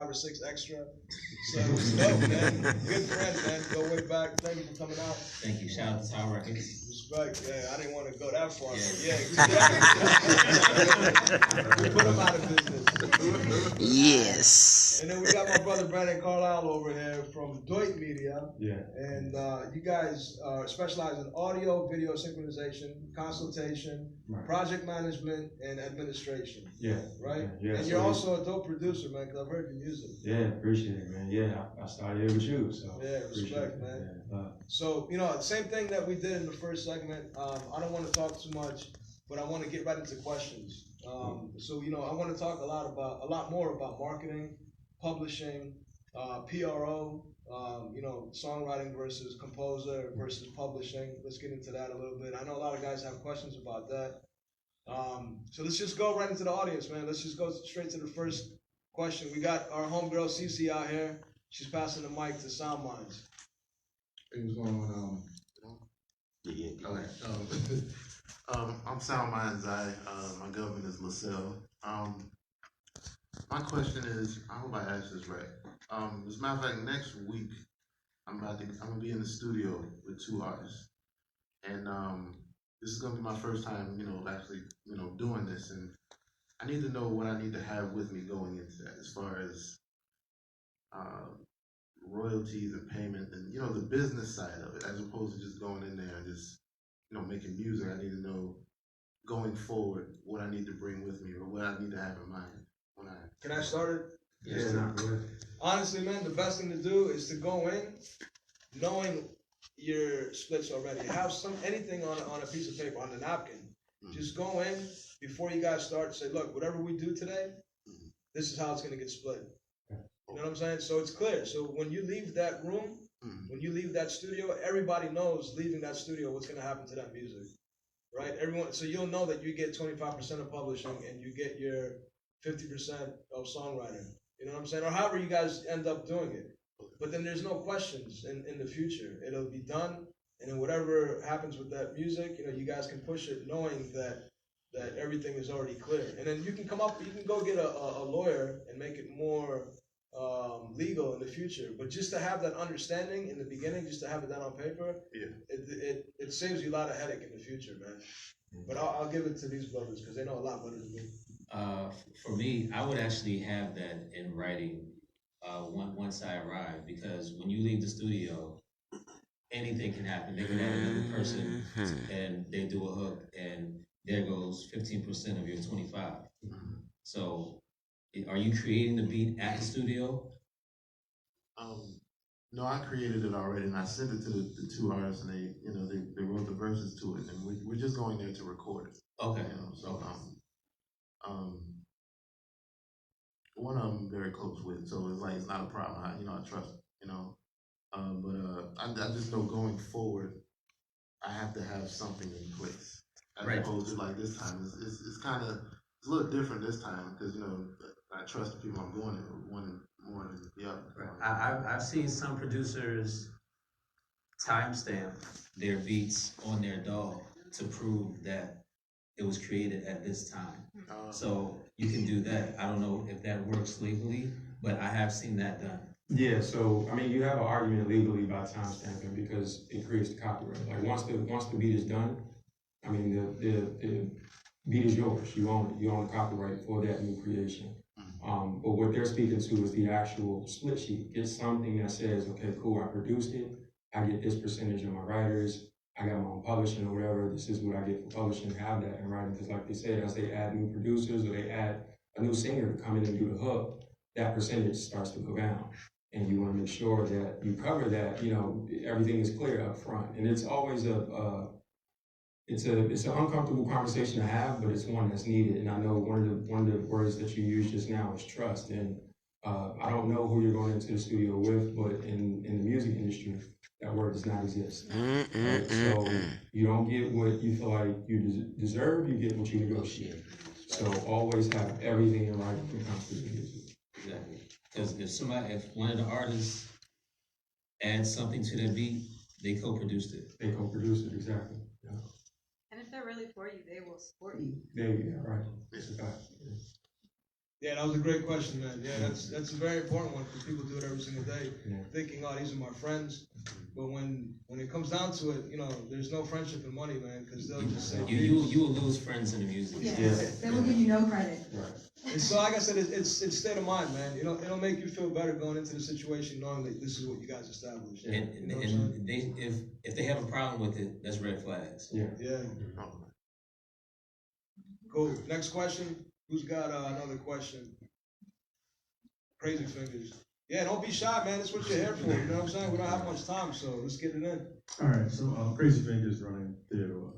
or 6 extra. So it was dope, man. Good friend, man. Go way back. Thank you for coming out. Thank you. Shout out to Tower Records. Respect. Yeah, I didn't want to go that far. Yeah. We put him out of business. Yes. And then we got my brother Brandon Carlisle over here from Deutsch Media. Yeah. And you guys specialize in audio, video synchronization, consultation, project management, and administration. Yeah. Right? Yeah. And you're also a dope producer, man, because I've heard your music. Yeah, appreciate it, man. Yeah, I started it with you, so. Yeah, respect, man. Yeah. So, same thing that we did in the first segment. I don't want to talk too much, but I want to get right into questions. So, I want to talk a lot more about marketing, publishing, PRO, songwriting versus composer versus publishing. Let's get into that a little bit. I know a lot of guys have questions about that. So let's just go right into the audience, man. Let's just go straight to the first question. We got our homegirl Cece out here. She's passing the mic to Sound Minds. Hey, what's going on? Okay. I'm Sound Minds. My government is LaSalle. My question is, I hope I asked this right. As a matter of fact, next week I'm gonna be in the studio with 2 artists, and this is gonna be my first time, actually, doing this, and I need to know what I need to have with me going into that, as far as royalties and payment, and the business side of it, as opposed to just going in there and just making music. I need to know going forward what I need to bring with me or what I need to have in mind when I. Can I start it? Yeah, not good. Honestly, man, the best thing to do is to go in knowing your splits already. Have anything on a piece of paper, on a napkin. Just go in before you guys start. Say, look, whatever we do today, this is how it's gonna get split. You know what I'm saying? So it's clear. So when you leave that room, when you leave that studio, everybody knows leaving that studio what's gonna happen to that music, right? Everyone. So you'll know that you get 25% of publishing and you get your 50% of songwriting. You know what I'm saying? Or however you guys end up doing it. But then there's no questions in the future. It'll be done, and then whatever happens with that music, you guys can push it knowing that everything is already clear. And then you can go get a lawyer and make it more legal in the future. But just to have that understanding in the beginning, just to have it down on paper, it saves you a lot of headache in the future, man. But I'll give it to these brothers because they know a lot better than me. For me, I would actually have that in writing once I arrive, because when you leave the studio, anything can happen. They can add another person and they do a hook, and there goes 15% of your 25. So, are you creating the beat at the studio? No, I created it already, and I sent it to the 2 artists, and they wrote the verses to it, and we're just going there to record it. Okay. One of them I'm very close with, so it's not a problem. I trust, but I just know going forward, I have to have something in place, as opposed to like this time. It's a little different this time because I trust the people I'm going to one more than the other. Right. I've seen some producers timestamp their beats on their DAW to prove that it was created at this time. So you can do that. I don't know if that works legally, but I have seen that done. Yeah, so you have an argument legally about timestamping because it creates the copyright. Like once the beat is done, the beat is yours. You own it. You own the copyright for that new creation. But what they're speaking to is the actual split sheet. Get something that says, okay, cool, I produced it. I get this percentage of my writers. I got my own publishing or whatever. This is what I get for publishing. Have that in writing, because like they said, as they add new producers or they add a new singer to come in and do the hook, that percentage starts to go down. And you want to make sure that you cover that. Everything is clear up front. And it's always it's an uncomfortable conversation to have, but it's one that's needed. And I know one of the words that you used just now is trust. And I don't know who you're going into the studio with, but in the music industry, that word does not exist. Right? So you don't get what you feel like you deserve, you get what you negotiate. So always have everything in writing when it comes to the music. Exactly. Because if one of the artists adds something to their beat, they co-produced it. They co-produced it, exactly. Yeah. And if they're really for you, they will support you. Yeah, right. It's a fact. Yeah, that was a great question, man. Yeah, that's a very important one because people do it every single day, thinking, oh, these are my friends. But when it comes down to it, there's no friendship in money, man, because they'll just say you will lose friends in the music. Yes, they will give you no credit. Right. And so, like I said, it's state of mind, man. It'll make you feel better going into the situation knowing that this is what you guys established. And, You know what I'm and they if they have a problem with it, that's red flags. Yeah. Yeah. Cool. Next question. Who's got another question? Crazy fingers. Yeah, don't be shy, man. That's what you're here for. You know what I'm saying? We don't have much time, so let's get it in. All right, so Crazy Fingers running Theodore.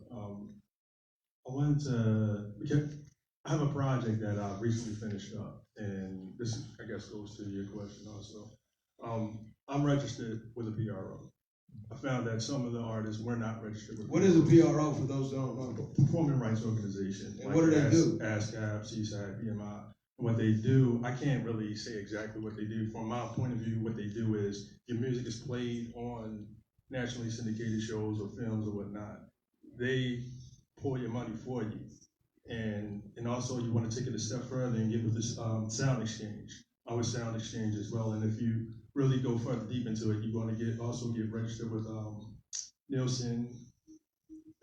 I have a project that I recently finished up, and this, I guess, goes to your question also. I'm registered with a PRO. I found that some of the artists were not registered with. What is a PRO for those that don't know? Performing Rights Organization. And what do they do? ASCAP, CSAC, BMI. What they do, I can't really say exactly what they do. From my point of view, what they do is your music is played on nationally syndicated shows or films or whatnot. They pour your money for you. And also you want to take it a step further and get with this sound exchange. I was sound exchange as well. And if you really go further deep into it, you're going to also get registered with Nielsen,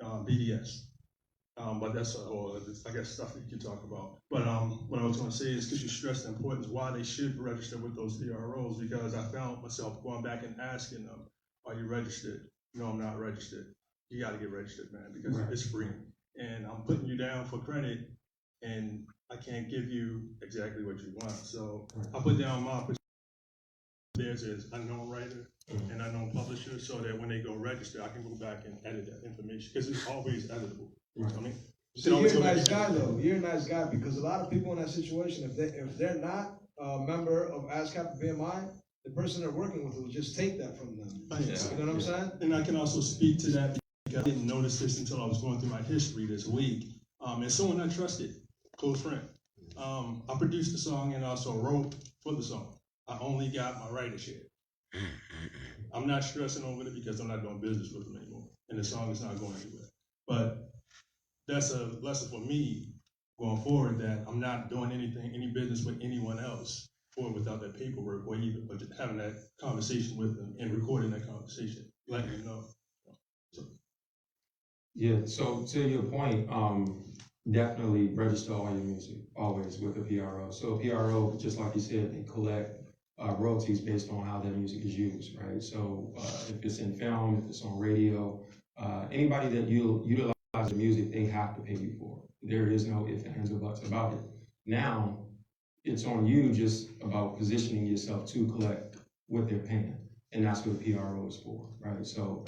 BDS. But that's all, I guess, stuff that you can talk about. But what I was going to say is because you stressed the importance why they should register with those PROs, because I found myself going back and asking them, are you registered? No, I'm not registered. You got to get registered, man, because it's free. And I'm putting you down for credit, and I can't give you exactly what you want. So I put down my there's an unknown writer and unknown publisher, so that when they go register, I can go back and edit that information, because it's always editable. Right. I mean, So you're a nice guy, though. You're a nice guy, because a lot of people in that situation, if they're not a member of ASCAP or BMI, the person they're working with will just take that from them. Yeah. You know what I'm saying? And I can also speak to that because I didn't notice this until I was going through my history this week. And someone I trusted, close friend. I produced the song and also wrote for the song. I only got my writer share. I'm not stressing over it because I'm not doing business with them anymore, and the song is not going anywhere. But that's a lesson for me going forward, that I'm not doing any business with anyone else without that paperwork, or even but having that conversation with them and recording that conversation, letting them know. Yeah, so to your point, definitely register all your music, always with a PRO. So a PRO, just like you said, they collect royalties based on how that music is used, right? So if it's in film, if it's on radio, anybody that you utilize the music, they have to pay you for it. There is no ifs, ands, or buts about it. Now, it's on you just about positioning yourself to collect what they're paying, and that's what the PRO is for, right? So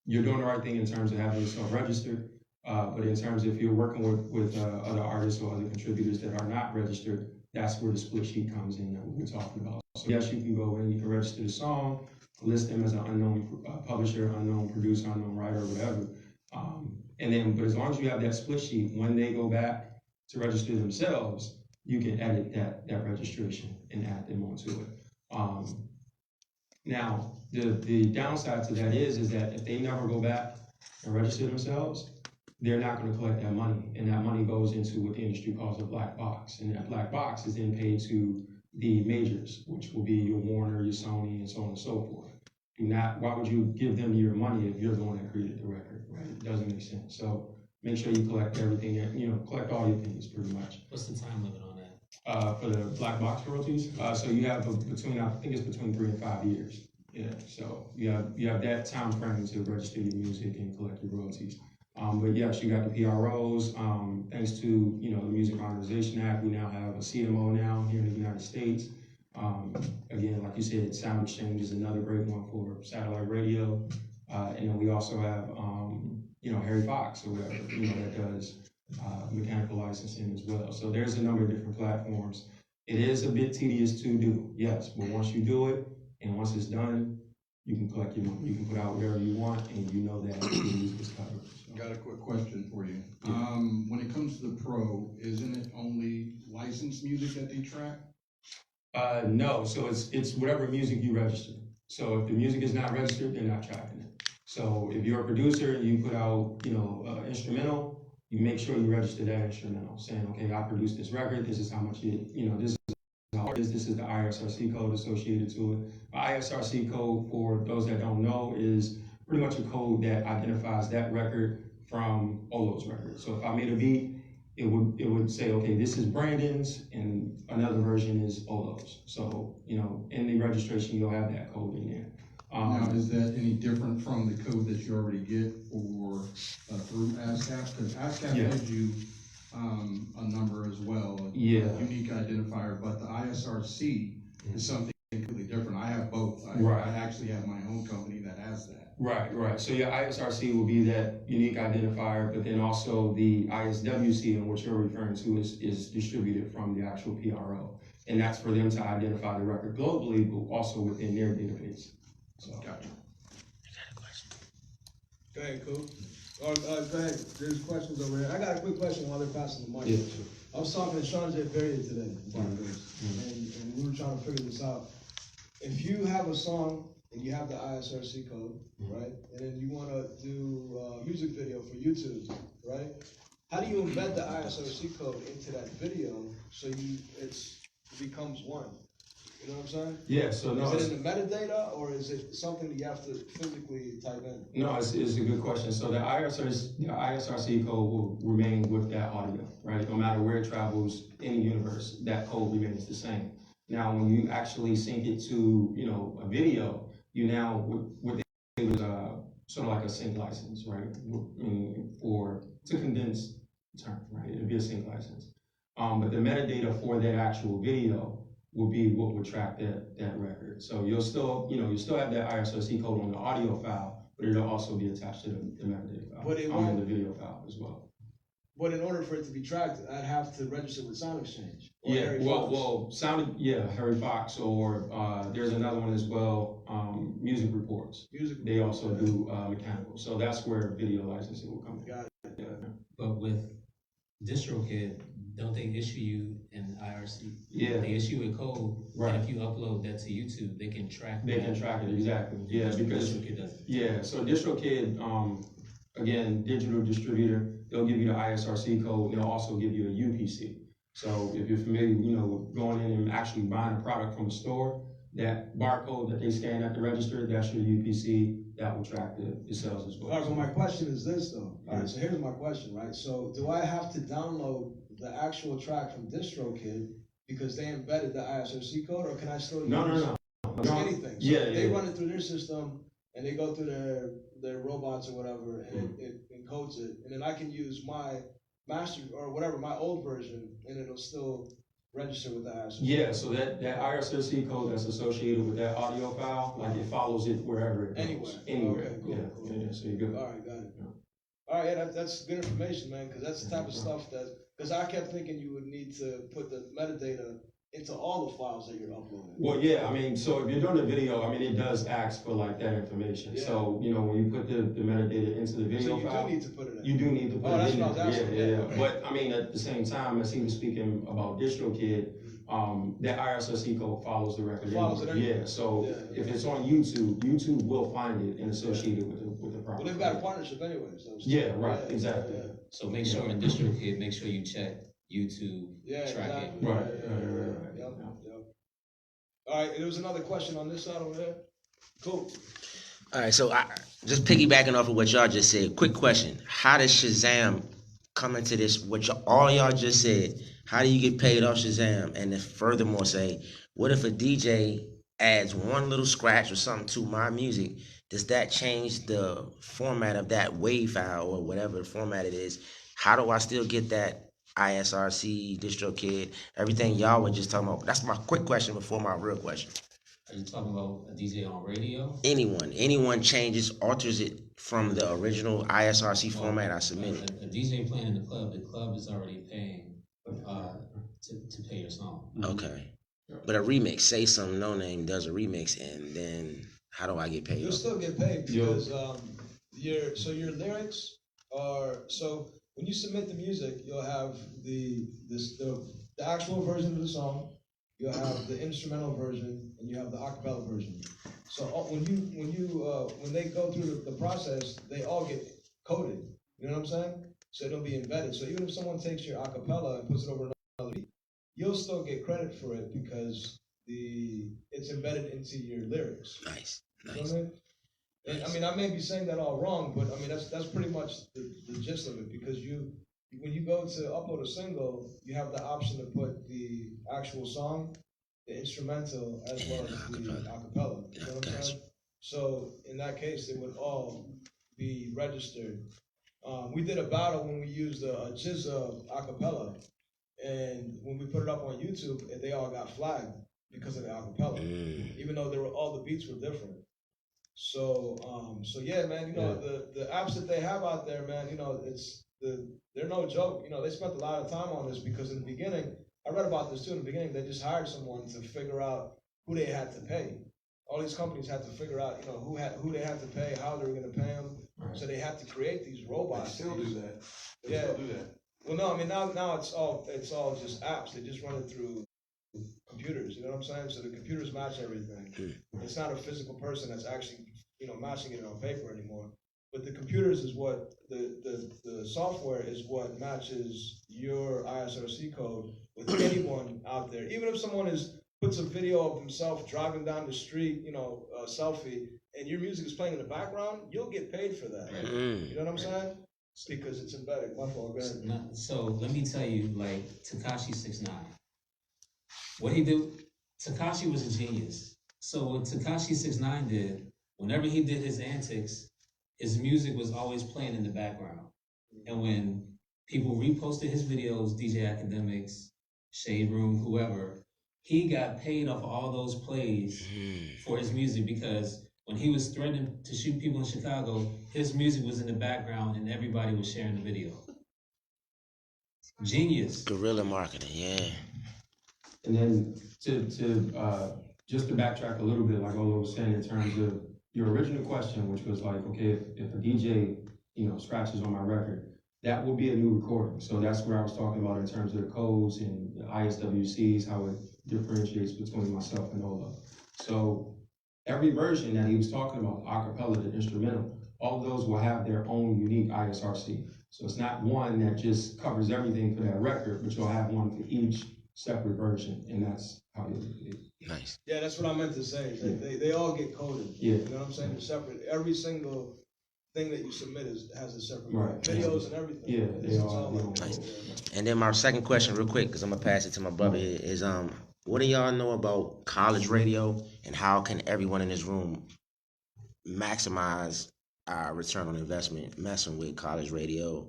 you're doing the right thing in terms of having yourself registered, but in terms of if you're working with other artists or other contributors that are not registered, that's where the split sheet comes in that we were talking about. So yes, you can go in, you can register the song, list them as an unknown publisher, unknown producer, unknown writer, or whatever. But as long as you have that split sheet, when they go back to register themselves, you can edit that registration and add them onto it. Now, the downside to that is that if they never go back and register themselves, they're not going to collect that money, and that money goes into what the industry calls a black box, and that black box is then paid to the majors, which will be your Warner, your Sony, and so on and so forth. Why would you give them your money if you're the one that created the record, right? It doesn't make sense. So make sure you collect everything, collect all your things pretty much. What's the time limit on that? For the black box royalties, so you have I think it's between 3 and 5 years. Yeah, so you have that time frame to register your music and collect your royalties. But yes, you got the PROs. Thanks to the Music Modernization Act, we now have a CMO now here in the United States. Again, like you said, Sound Exchange is another great one for satellite radio. And then we also have Harry Fox or whatever, that does mechanical licensing as well. So there's a number of different platforms. It is a bit tedious to do, yes, but once you do it and once it's done, you can collect your money. You can put out whatever you want, and you know that your music is covered. So. Got a quick question for you. When it comes to the pro, isn't it only licensed music that they track? No, so it's whatever music you register. So if the music is not registered, they're not tracking it. So if you're a producer and you put out, instrumental, you make sure you register that instrumental, saying, okay, I produced this record, this is how much this is how it is, this is the ISRC code associated to it. The ISRC code, for those that don't know, is pretty much a code that identifies that record from Olo's record. So if I made a beat, it would say, okay, this is Brandon's, and another version is Olo's. So, in the registration, you'll have that code in there. Now, is that any different from the code that you already get for, through ASCAP? Because ASCAP Yeah. gives you, a number as well, a Yeah. unique identifier, but the ISRC is something completely different. I have both. Right. I actually have my own company that has that. Right. So your ISRC will be that unique identifier, but then also the ISWC, and what you're referring to, is distributed from the actual PRO. And that's for them to identify the record globally, but also within their database. So. Gotcha. Go ahead, Coop. Or, go ahead, there's questions over here. I got a quick question while they're passing the mic. Yeah. I was talking to Sean J. Berry today about this, and we were trying to figure this out. If you have a song and you have the ISRC code, right, and then you wanna do a music video for YouTube, right? How do you embed the ISRC code into that video so it becomes one? You know what I'm saying? Yeah, so no. Is it in the metadata, or is it something that you have to physically type in? No, it's a good question. So the ISRC code will remain with that audio, right? No matter where it travels in the universe, that code remains the same. Now, when you actually sync it to, a video, you now, what they was sort of like a sync license, right? To condense the term, right? It'll be a sync license. But the metadata for that actual video will be what would track that record. So you'll still have that ISRC code on the audio file, but it'll also be attached to the metadata file. But it in the video file as well. But in order for it to be tracked, I'd have to register with Sound Exchange. Or Yeah, Harry Fox. Harry Fox, or there's another one as well, Music Reports. They also do mechanical, so that's where video licensing will come in. Got it. Yeah. But with DistroKid, don't they issue you an IRC? Yeah. They issue a code, Right. and if you upload that to YouTube, they can track They that. can track it, exactly. Yeah, because DistroKid doesn't. yeah, so DistroKid, again, digital distributor, they'll give you the ISRC code, and they'll also give you a UPC. So if you're familiar, with going in and actually buying a product from a store, that barcode that they scan at the register, that's your UPC, that will track the sales as well. All right, but my question is this though. All right, so here's my question, right? So do I have to download the actual track from DistroKid because they embedded the ISRC code, or can I still use No. anything? So they run it through their system and they go through their robots or whatever, and it encodes it, and then I can use my master or whatever, my old version, and it'll still register with the ISRC. Yeah, so that ISRC code that's associated with that audio file, like it follows it wherever it goes. Anywhere. Okay, cool, Yeah, cool. yeah, so you're good. All right, got it. Yeah. All right, yeah, that's good information, man, because that's the type of stuff because I kept thinking you would need to put the metadata into all the files that you're uploading. Well, yeah, so if you're doing the video, it does ask for like that information. Yeah. So, when you put the metadata into the video So you file, do need to put it in. you do need to put it that's in what I was there. asking, Yeah. okay. But at the same time, as he was speaking about DistroKid, that ISRC code follows the record. Follows it anyway. Yeah, so Yeah. if it's on YouTube will find it and associate it with the property. Well, they've got a partnership anyway, so. Yeah, right, exactly. Yeah, So make sure in DistroKid, make sure you check YouTube yeah, tracking. exactly. Right. Yep. All right, there was another question on this side over there. Cool. All right, so just piggybacking off of what y'all just said, quick question. How does Shazam come into this, all y'all just said? How do you get paid off Shazam? And then furthermore say, what if a DJ adds one little scratch or something to my music? Does that change the format of that WAV file or whatever format it is? How do I still get that ISRC, DistroKid, everything y'all were just talking about? That's my quick question before my real question. Are you talking about a DJ on radio? Anyone changes, alters it from the original ISRC format I submitted. A DJ playing in the club is already paying to pay your song. Okay. But a remix, say some no name does a remix, and then how do I get paid? You'll still get paid because your lyrics are when you submit the music, you'll have the actual version of the song, you'll have the instrumental version, and you have the acapella version. So when they go through the process, they all get coded. You know what I'm saying? so it'll be embedded. So even if someone takes your acapella and puts it over another beat, you'll still get credit for it because it's embedded into your lyrics. Nice. You know what I mean? And I mean, I may be saying that all wrong, but I mean that's pretty much the gist of it, because when you go to upload a single, you have the option to put the actual song, the instrumental, as well as the acapella. You know what I'm saying? So in that case, they would all be registered. We did a battle when we used a Jizza acapella, and when we put it up on YouTube, they all got flagged because of the acapella, even though all the beats were different. So yeah, man, you know, the apps that they have out there, man, you know, they're no joke. You know, they spent a lot of time on this because in the beginning, I read about this too. In the beginning, they just hired someone to figure out who they had to pay. All these companies had to figure out, you know, who they had to pay, how they were going to pay them. Right. So they had to create these robots. They still do that. They still do that. Well, no, I mean now it's all just apps. They just run it through computers. You know what I'm saying? So the computers match everything. It's not a physical person that's actually, you know, matching it on paper anymore. But the computers is what the software is what matches your ISRC code with anyone out there. Even if someone puts a video of himself driving down the street, you know, a selfie, and your music is playing in the background, you'll get paid for that. You know what I'm saying? Because it's embedded. My fault, go ahead. So let me tell you, like Tekashi 6ix9ine, what he did, Tekashi was a genius. So what Tekashi 6ix9ine did, whenever he did his antics, his music was always playing in the background. And when people reposted his videos, DJ Academics, Shade Room, whoever, he got paid off all those plays for his music, because when he was threatening to shoot people in Chicago, his music was in the background and everybody was sharing the video. Genius. Guerrilla marketing, yeah. And then just to backtrack a little bit, like Olo was saying, in terms of your original question, which was like, okay, if a DJ, you know, scratches on my record, that will be a new recording. So that's where I was talking about in terms of the codes and the ISWCs, how it differentiates between myself and Olo. So every version that he was talking about, acapella, the instrumental, all of those will have their own unique ISRC. So it's not one that just covers everything for that record, but you'll have one for each separate version, and that's how you do it. Nice. Yeah, that's what I meant to say. They all get coded. Yeah. You know what I'm saying? They're separate. Every single thing that you submit has a separate Right. videos and everything. Yeah, they all nice. And then my second question, real quick, because I'm gonna pass it to my brother here, is what do y'all know about college radio, and how can everyone in this room maximize our return on investment messing with college radio,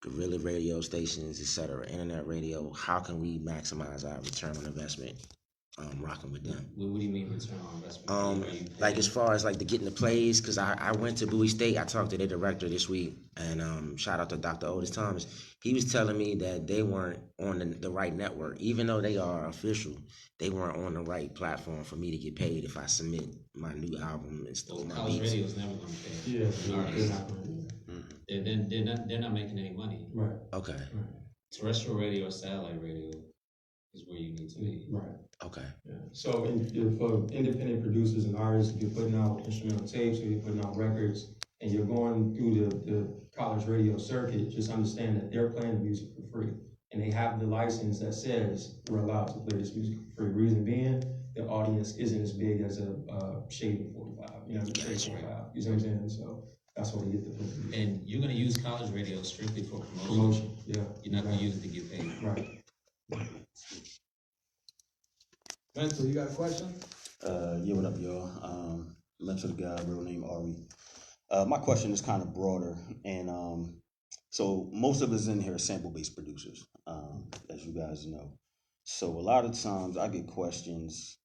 guerrilla radio stations, etc., internet radio? How can we maximize our return on investment rocking with them? What do you mean return on investment? Like as far as like the getting the plays, because I went to Bowie State. I talked to their director this week, and shout out to Dr. Otis Thomas. He was telling me that they weren't on the right network, even though they are official. They weren't on the right platform for me to get paid if I submit my new album and stuff. Well, college radio is never going to pay. Yeah, they're not making any money. Right. Okay. Right. Terrestrial radio or satellite radio is where you need to be. Right. Okay. Yeah. So for independent producers and artists, if you're putting out instrumental tapes or you're putting out records and you're going through the college radio circuit, just understand that they're playing the music for free. And they have the license that says we're allowed to play this music for free. Reason being, the audience isn't as big as a Shade 45. You know, Shade 45. You see what I'm saying? So that's why they get the free. And you're going to use college radio strictly for promotion. Promotion, yeah. You're not going to use it to get paid. Right. Mental, you got a question? Yeah, what up, y'all? Mental the guy, real name Ari. My question is kind of broader, and so most of us in here are sample-based producers, as you guys know. So a lot of times I get questions,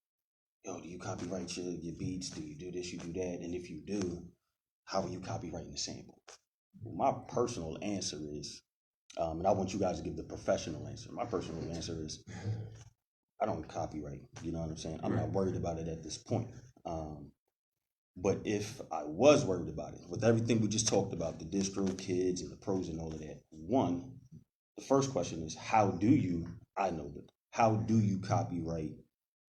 yo, do you copyright your beats? Do you do this, you do that? And if you do, how are you copywriting the sample? Well, my personal answer is, and I want you guys to give the professional answer. My personal answer is, I don't copyright, you know what I'm saying? I'm not worried about it at this point. But if I was worried about it, with everything we just talked about, the distro kids and the pros and all of that, one, the first question is, how do you copyright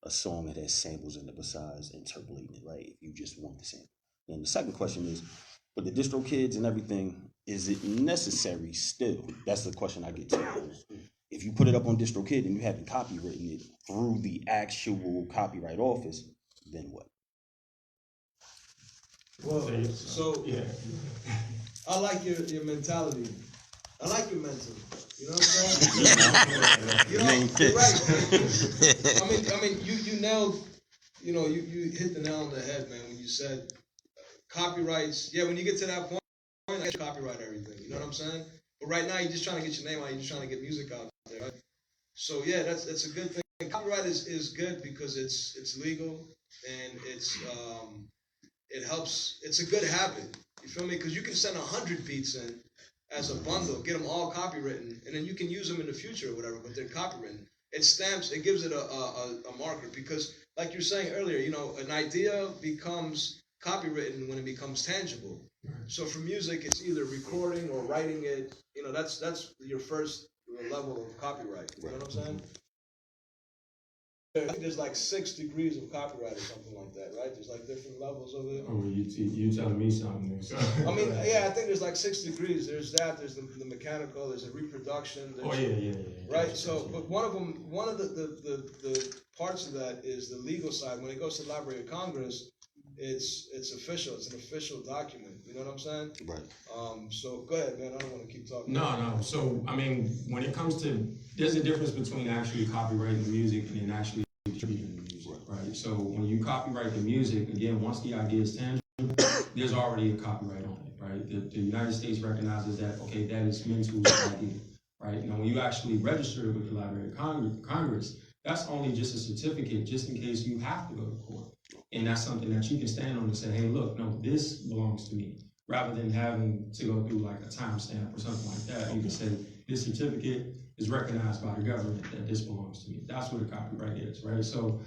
a song that has samples in it besides interpolating it, right? If you just want the sample. And the second question is, for the distro kids and everything, is it necessary still? That's the question I get to. If you put it up on DistroKid and you haven't copywritten it through the actual copyright office, then what? Well, so Yeah. I like your mentality. I like your mental. You know what I'm saying? You know, you're right. I mean, you nailed. You know, you hit the nail on the head, man. When you said copyrights. Yeah, when you get to that point, I copyright everything. You know what I'm saying? But right now, you're just trying to get your name out. You're just trying to get music out there. Right? So yeah, that's a good thing. Copyright is good because it's legal and it helps. It's a good habit. You feel me? Because you can send 100 beats in as a bundle, get them all copywritten, and then you can use them in the future or whatever. But they're copywritten. It stamps. It gives it a marker because, like you're saying earlier, you know, an idea becomes copywritten when it becomes tangible. So for music, it's either recording or writing it. You know, that's your first level of copyright. You know what I'm saying? I think there's like 6 degrees of copyright or something like that, right? There's like different levels of it. Oh, you telling me something? So. I mean, yeah, I think there's like 6 degrees. There's that. There's the mechanical. There's a reproduction. There's, Oh yeah. right. So, but one of the parts of that is the legal side. When it goes to the Library of Congress, it's official. It's an official document. You know what I'm saying? Right. So go ahead, man. I don't want to keep talking. No. So I mean, when it comes to, there's a difference between actually copyrighting the music and then actually distributing the music, right? So when you copyright the music, again, once the idea is tangible, there's already a copyright on it, right? The United States recognizes that, okay, that is Mental's idea, right? Now, when you actually register with the Library of Congress, that's only just a certificate, just in case you have to go to court. And that's something that you can stand on and say, hey, look, no, this belongs to me. Rather than having to go through like a timestamp or something like that, you can say, this certificate is recognized by the government that this belongs to me. That's what a copyright is, right? So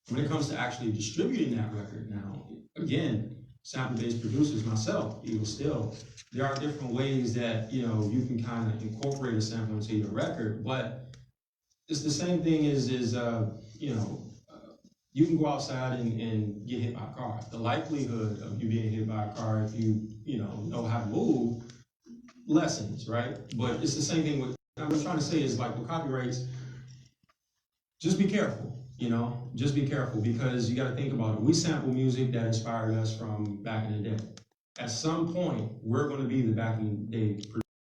when it comes to actually distributing that record now, again, sample-based producers, myself, even still, there are different ways that, you know, you can kind of incorporate a sample into your record, but it's the same thing as you know, you can go outside and get hit by a car. The likelihood of you being hit by a car, if you know how to move, lessens, right? But it's the same thing with, what I'm trying to say is like with copyrights, just be careful, you know? Just be careful because you gotta think about it. We sample music that inspired us from back in the day. At some point, we're gonna be the back in the day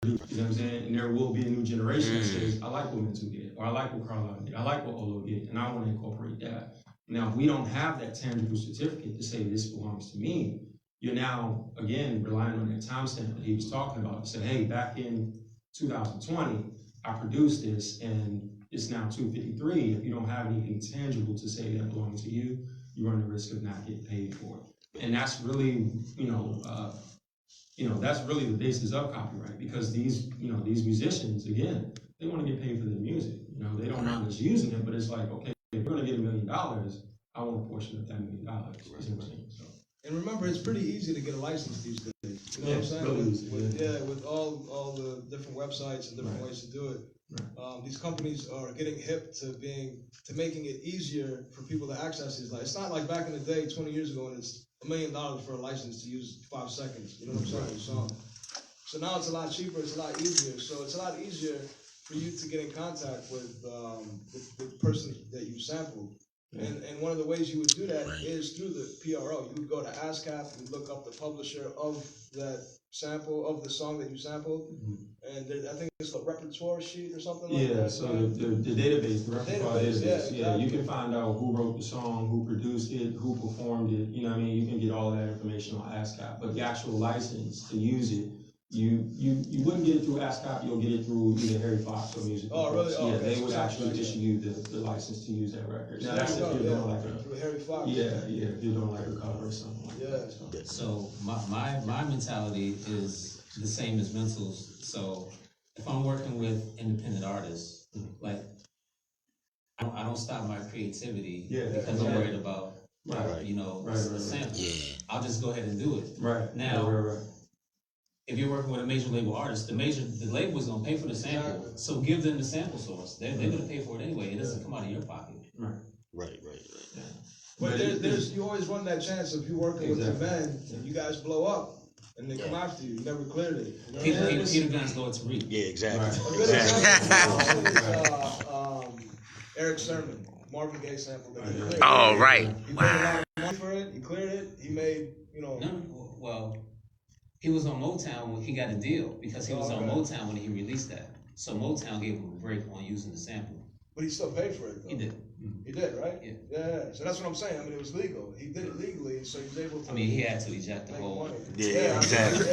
producers, you know what I'm saying? And there will be a new generation that says, I like what Mental did, or I like what Carlisle did, I like what Olo did, and I wanna incorporate that. Now, if we don't have that tangible certificate to say this belongs to me, you're now, again, relying on that timestamp that he was talking about. He said, hey, back in 2020, I produced this, and it's now 253. If you don't have anything tangible to say that belongs to you, you run the risk of not getting paid for it. And that's really, that's really the basis of copyright, because these musicians, again, they want to get paid for their music. You know, they don't mind us using it, but it's like, okay, if you're going to get $1 million, I want a portion of that $1 million. You know what I'm saying? So. And remember, it's pretty easy to get a license these days. You know what I'm saying? Really easy, with all the different websites and different ways to do it. Right. These companies are getting hip to making it easier for people to access these. Like, it's not like back in the day, 20 years ago, and it's $1 million for a license to use 5 seconds. You know what I'm saying? Song. So now it's a lot cheaper. It's a lot easier. So it's a lot easier for you to get in contact with the person that you sampled. And one of the ways you would do that is through the PRO. You would go to ASCAP, you would look up the publisher of that sample, of the song that you sampled, and I think it's a repertoire sheet or something like that. Yeah, so the database, the repertoire database, exactly. You can find out who wrote the song, who produced it, who performed it, you know what I mean? You can get all of that information on ASCAP, but the actual license to use it, you wouldn't get it through ASCAP, you'll get it through either Harry Fox or Music. Oh, really? Oh, yeah, okay. they would actually issue you the license to use that record. Now that's if you're doing like through Harry Fox. if you're doing like a cover or something like that. So my mentality is the same as Mental's. So if I'm working with independent artists, like I don't stop my creativity because I'm worried about the sample. Yeah. I'll just go ahead and do it. Right. Now, Right. if you're working with a major label artist, the label is gonna pay for the sample. Exactly. So give them the sample source. They're gonna pay for it anyway. It doesn't come out of your pocket. Right. Right. Yeah. But there's you always run that chance of you working with two Exactly. men and you guys blow up and they come after you. You never cleared it. You know Peter, what I'm Peter, saying? Peter Guns go to read. Yeah, exactly. A good example is Eric Sermon, Marvin Gaye sample that he cleared. Oh, right. He paid a lot of money for it. He cleared it. He made, you know. No, well, he was on Motown when he got a deal because he was on Motown when he released that. So Motown gave him a break on using the sample. But he still paid for it, though. He did. He did, right? Yeah. Yeah. So that's what I'm saying. I mean, it was legal. He did it legally, so he was able to. I mean, he had to eject the make whole. money. Yeah, exactly.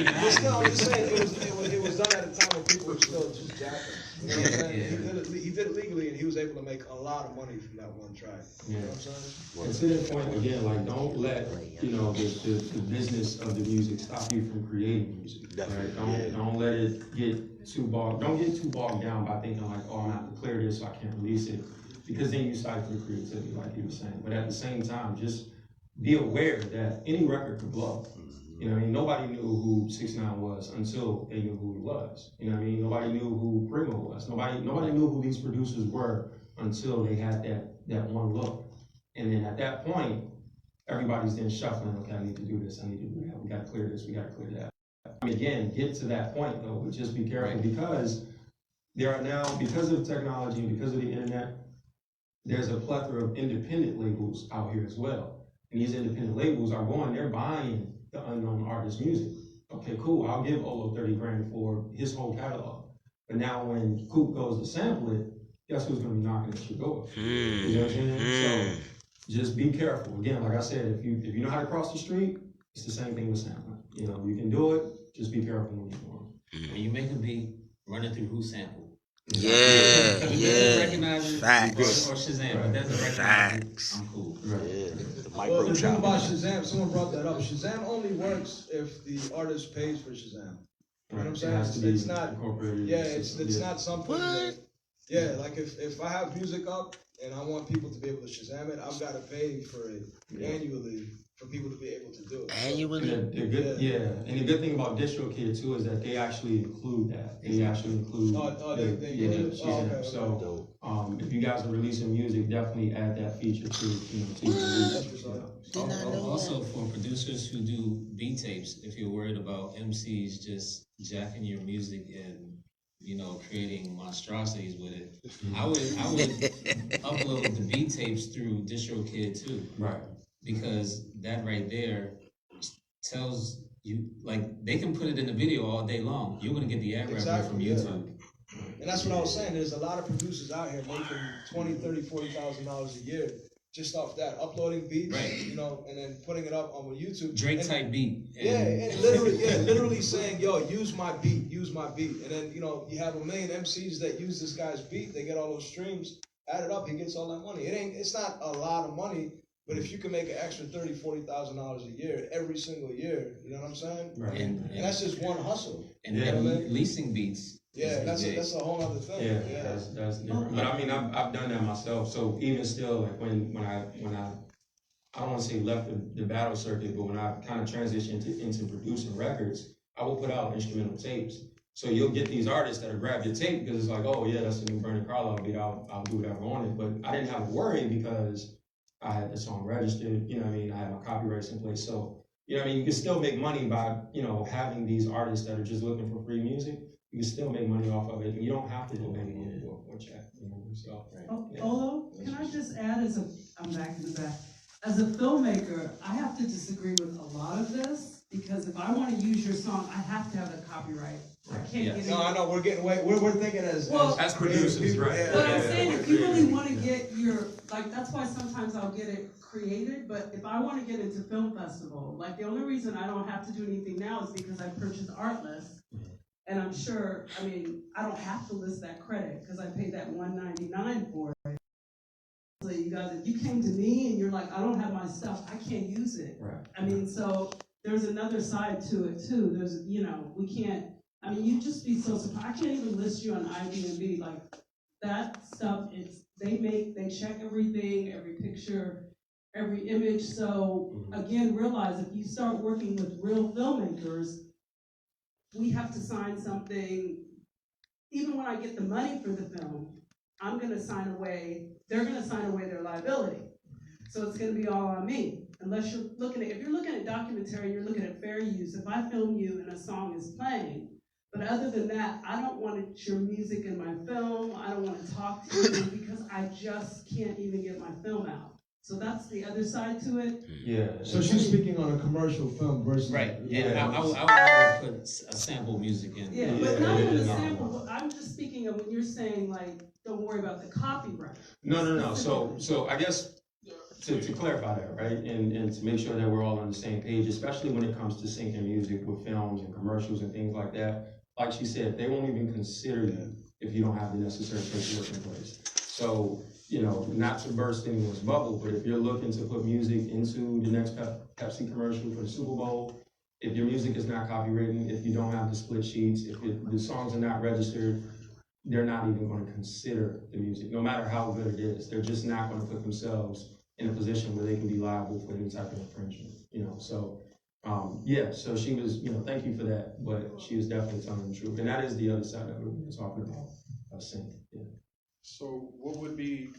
Just no, I'm just saying it was done at a time when people were still just jacking. You know what I'm saying? Yeah. He did it legally, and he was able to make a lot of money from that one track. You know what I'm saying? And to that point, again, like, don't let, you know, the business of the music stop you from creating music. Definitely, Right? Don't let it get don't get too bogged down by thinking like, oh, I'm gonna have to clear this so I can't release it. Because then you stifle your creativity, like you were saying. But at the same time, just be aware that any record could blow. You know what I mean? Nobody knew who 6ix9ine was until they knew who he was. You know what I mean? Nobody knew who Primo was. Nobody knew who these producers were until they had that one look. And then at that point, everybody's then shuffling, okay, I need to do this, I need to do that, we gotta clear this, we gotta clear that. I mean, again, get to that point though, but just be careful because there are now, because of technology and because of the internet, there's a plethora of independent labels out here as well. And these independent labels are they're buying the unknown artist's music. Okay, cool, I'll give Olo 30 grand for his whole catalog. But now when Coop goes to sample it, guess who's gonna be knocking at your door? You know what I'm saying? So just be careful. Again, like I said, if you know how to cross the street, it's the same thing with sampling. You know, you can do it, just be careful when you're doing it. When you make a beat, run it through who sample. Yeah, Because yeah. recognize it, Facts. or Shazam, but doesn't recognize it, Facts. I'm cool. Yeah, the Well, micro the thing chop. about Shazam, someone brought that up. Shazam only works if the artist pays for Shazam. You know what I'm It saying? has to be It's not. incorporated. Yeah, it's not something. What? That, yeah, like if I have music up and I want people to be able to Shazam it, I've got to pay for it annually for people to be able to do it. Annually? And the good thing about DistroKid too is that they actually include that. They actually include. They do it? Oh, okay. So, if you guys are releasing music, definitely add that feature to your release. Did not know Also, for producers who do beat tapes, if you're worried about MCs just jacking your music and, you know, creating monstrosities with it, I would upload the beat tapes through DistroKid too. Right. Because that right there tells you, like, they can put it in the video all day long. You're gonna get the ad revenue from YouTube. And that's what I was saying. There's a lot of producers out here making $20,000, $30,000, $40,000 a year just off that, uploading beats, Right. you know, and then putting it up on YouTube. Drake and, type beat. and literally saying, yo, use my beat. And then, you know, you have a million MCs that use this guy's beat. They get all those streams. Add it up, he gets all that money. It's not a lot of money, but if you can make an extra $30,000, $40,000 a year every single year, you know what I'm saying? Right. And that's just one hustle. And you know what I mean? leasing beats. Yeah, that's a whole other thing. Yeah, that's different. But I mean, I've done that myself. So even still, like when I don't want to say left the battle circuit, but when I kind of transitioned into producing records, I will put out instrumental tapes. So you'll get these artists that'll grab your tape because it's like, oh yeah, that's the new Brandon Carlisle beat. I'll do whatever on it. But I didn't have to worry because I had the song registered. You know what I mean? I had my copyrights in place. So you know what I mean? You can still make money by having these artists that are just looking for free music. You can still make money off of it. You don't have to go anywhere or check. So, yeah. Olo, can I just add I'm back in the back. As a filmmaker, I have to disagree with a lot of this because if I want to use your song, I have to have a copyright. I can't get No, I know, we're getting away, we're thinking as producers, right? But I'm saying if you really want to get that's why sometimes I'll get it created, but if I want to get into film festival, like the only reason I don't have to do anything now is because I purchased Artlist. And I'm sure, I don't have to list that credit because I paid that $199 for it. So you guys, if you came to me and you're like, I don't have my stuff, I can't use it. Right. So there's another side to it too. There's, we can't, you'd just be so surprised. I can't even list you on IMDb. Like that stuff, they check everything, every picture, every image. So again, realize if you start working with real filmmakers, we have to sign something. Even when I get the money for the film, I'm going to sign away, they're going to sign away their liability. So it's gonna be all on me, unless you're looking at, if you're looking at documentary, you're looking at fair use. If I film you and a song is playing, but other than that, I don't want your music in my film, I don't wanna talk to you, because I just can't even get my film out. So that's the other side to it. Yeah. So she's speaking on a commercial film versus. Right, yeah, I would never put a sample music in. Yeah, but not even the no. sample, but I'm just speaking of when you're saying like, don't worry about the copyright. No. So I guess to clarify that, right, and to make sure that we're all on the same page, especially when it comes to syncing music with films and commercials and things like that. Like she said, they won't even consider you if you don't have the necessary paperwork in place. So, you know, not to burst anyone's bubble, but if you're looking to put music into the next Pepsi commercial for the Super Bowl, if your music is not copywritten, if you don't have the split sheets, if the songs are not registered, they're not even going to consider the music, no matter how good it is. They're just not going to put themselves in a position where they can be liable for any type of infringement, you know. So, yeah, so she was, you know, thank you for that, but she was definitely telling the truth. And that is the other side of it we're talking about, sync, yeah. So what would be,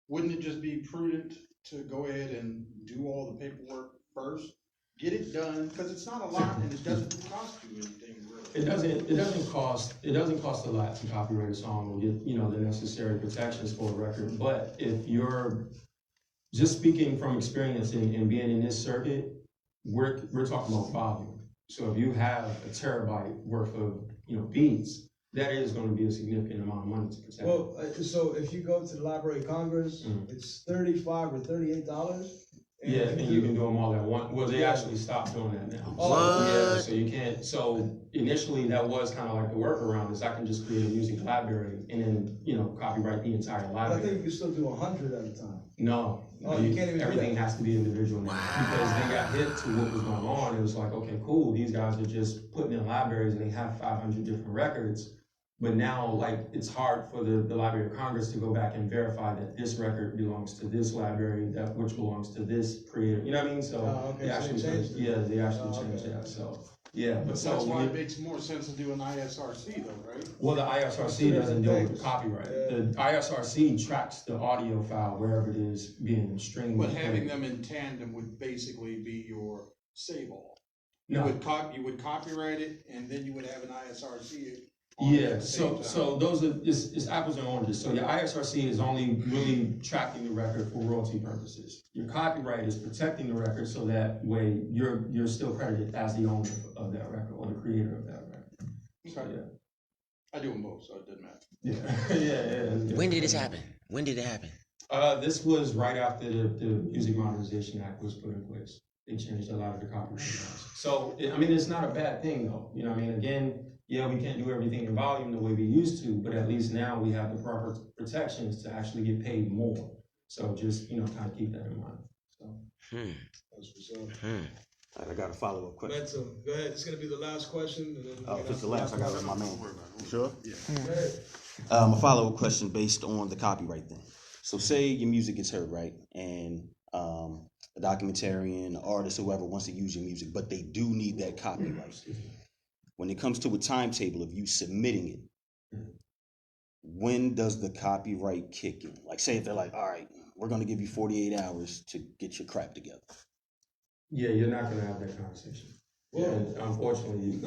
wouldn't it just be prudent to go ahead and do all the paperwork first? Get it done, because it's not a lot and it doesn't cost you anything really. It doesn't cost a lot to copyright a song or get, you know, the necessary protections for a record. But if you're just speaking from experience and being in this circuit, we're talking about volume. So if you have a terabyte worth of, you know, beats, that is going to be a significant amount of money to protect. Well, so if you go to the Library of Congress, it's $35 or $38. Yeah, and you can do them all at once. Well, they actually stopped doing that now. Oh, yeah, so you can't. So initially, that was kind of like the workaround is I can just create a music library and then, you know, copyright the entire But library. I think you can still do 100 at a time. No, Oh, you can't even do everything that. has to be individual now because they got hit to what was going on. It was like, okay, cool. These guys are just putting in libraries and they have 500 different records. But now, like, it's hard for the Library of Congress to go back and verify that this record belongs to this library, that which belongs to this creator. You know what I mean? So okay, they so actually they changed it. yeah, they actually Oh, changed okay. that. So yeah, but But so that's why it makes more sense to do an ISRC though, right? well, the ISRC doesn't do it with copyright. Yeah. The ISRC tracks the audio file wherever it is being streamed. But having them in tandem would basically be your save all. You No. would copyright it and then you would have an ISRC. on it Yeah, at the same time. so those are, it's apples and oranges. So your ISRC is only really tracking the record for royalty purposes. Your copyright is protecting the record so that way you're still credited as the owner of that record or the creator of that record. So, Okay. yeah. I do them both, so it doesn't matter. Yeah. When did this happen? When did it happen? This was right after the Music Modernization Act was put in place. They changed a lot of the copyright laws. So, I mean, it's not a bad thing though. You know what I mean? Again, yeah, we can't do everything in volume the way we used to, but at least now we have the proper protections to actually get paid more. So just, you know, kind of keep that in mind. So. That's what's up. All right, I got a follow-up question. Mental. Go ahead. It's gonna be the last question, and then. Oh, if it's the last, I got it, my man. Sure? Go ahead. A follow-up question based on the copyright thing. So say your music gets heard, right? And a documentarian, an artist, whoever wants to use your music, but they do need that copyright. When it comes to a timetable of you submitting it, when does the copyright kick in? Like say if they're like, all right, we're gonna give you 48 hours to get your crap together. Yeah, you're not gonna have that conversation. Well, and unfortunately,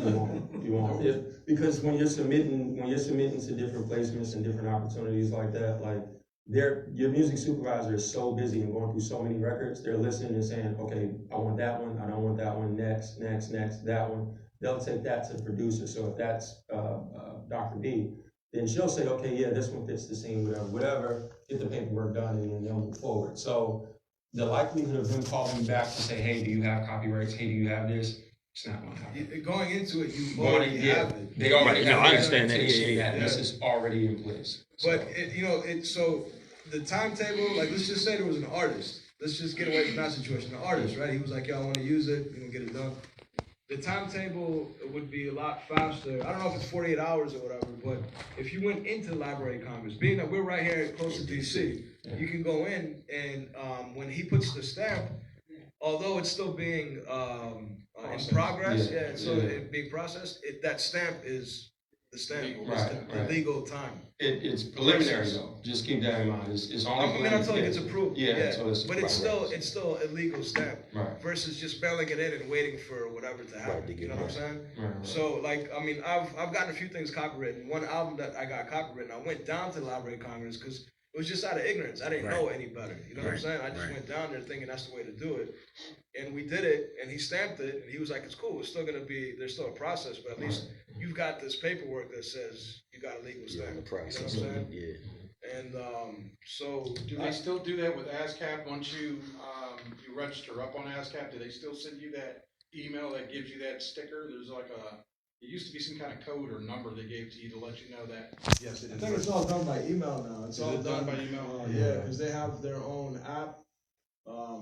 you won't. Because when you're submitting to different placements and different opportunities like that, like your music supervisor is so busy and going through so many records, they're listening and saying, okay, I want that one, I don't want that one, next, that one. They'll take that to the producer. So if that's Dr. B, then she'll say, okay, yeah, this one fits the scene, whatever, get the paperwork done, and then they'll move forward. So the likelihood of them calling you back to say, hey, do you have copyrights? Hey, do you have this? It's not going to happen. Going into it, you already have it. They already have I understand that. Yeah. This is already in place. But so the timetable, like let's just say there was an artist. Let's just get away from that situation. The artist, right? He was like, "Yo, I want to use it. We're gonna get it done." The timetable would be a lot faster. I don't know if it's 48 hours or whatever, but if you went into the Library of Congress, being that we're right here close to DC, you can go in and when he puts the stamp, although it's still being in progress, it's being processed. That stamp is the stamp, Legal. the legal time. It's preliminary though, just keep that in mind, it's only. I mean, I told you it's approved, Yeah, so it's. but it's still a legal stamp. Right. Versus just mailing it in and waiting for whatever to happen, Right, to get you know what I'm saying? Right. So, like, I mean, I've gotten a few things copywritten. One album that I got copywritten, I went down to the Library of Congress because it was just out of ignorance. I didn't know any better, you know what I'm saying? I just went down there thinking that's the way to do it. And we did it, and he stamped it, and he was like, it's cool, it's still gonna be, there's still a process, but at least you've got this paperwork that says you got a legal stamp, the process. you know what I'm saying? Yeah. And, so. Do they still do that with ASCAP once you, you register up on ASCAP? Do they still send you that email that gives you that sticker? There's like it used to be some kind of code or number they gave to you to let you know that, yes, it I is. think it's all done by email now. It's Is all it done by email? Yeah, because they have their own app.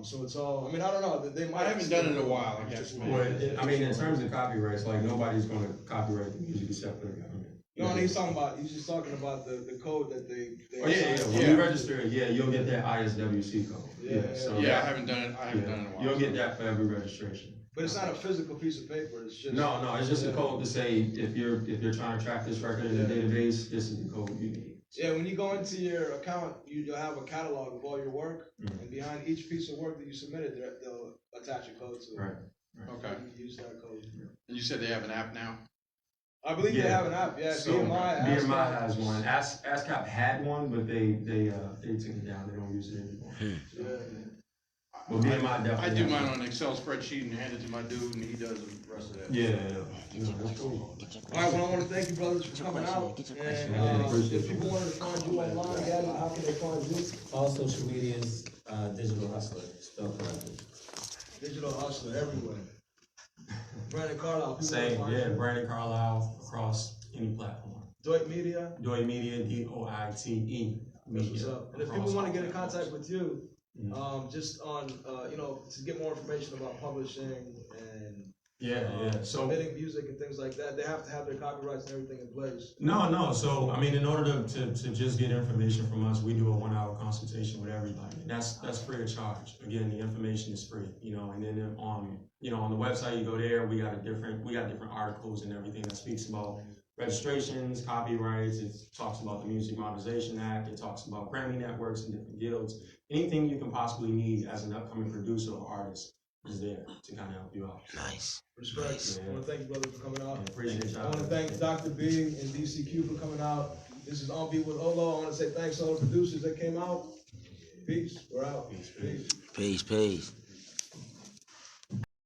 So it's all. I mean, I don't know. They might. I haven't done it in a while, I guess. Well, I mean, in terms of copyrights, like, nobody's gonna copyright the music except for the government. No, and he's just talking about the code that they Oh, yeah, when you register, you'll get that ISWC code. So Yeah, I haven't done it in a while. You'll get that for every registration. But it's not a physical piece of paper. It's just. No, it's just a code to say, if you're trying to track this record in the database, this is the code you need. Yeah, when you go into your account, you'll have a catalog of all your work, and behind each piece of work that you submitted, they'll attach a code to it. Right. Okay. You can use that code. And you said they have an app now? I believe they have an app. Yeah, So BMI has one. ASCAP had one, but they took it down. They don't use it anymore. Yeah. Well, BMI definitely. I do has mine one. on an Excel spreadsheet and hand it to my dude, and he does the rest of that. Yeah. That's cool. All right, well, I want to thank you, brothers, for coming out. And if people wanted to find you online, Gabby, how can they find you? All social medias, Digital Hustler, spelled correctly. Digital Hustler everywhere. Brandon Carlisle. people Same, wanna find you? Brandon Carlisle across any platform. Doit Media. Doy Media, DOITE. That's what's up. And if people want to get in contact with you, just on, to get more information about publishing and So submitting music and things like that, they have to have their copyrights and everything in place. no. So I mean, in order to just get information from us, we do a 1-hour consultation with everybody. And that's free of charge. Again, the information is free. And then on the website, you go there. We got different articles and everything that speaks about registrations, copyrights. It talks about the Music Modernization Act. It talks about Grammy networks and different guilds. Anything you can possibly need as an upcoming producer or artist is there to kind of help you out. Nice. Respect. I want to thank you, brother, for coming out. Appreciate y'all. I want to thank Dr. B and DCQ for coming out. This is On Beat with Olo. I want to say thanks to all the producers that came out. Peace. We're out. Peace. Peace.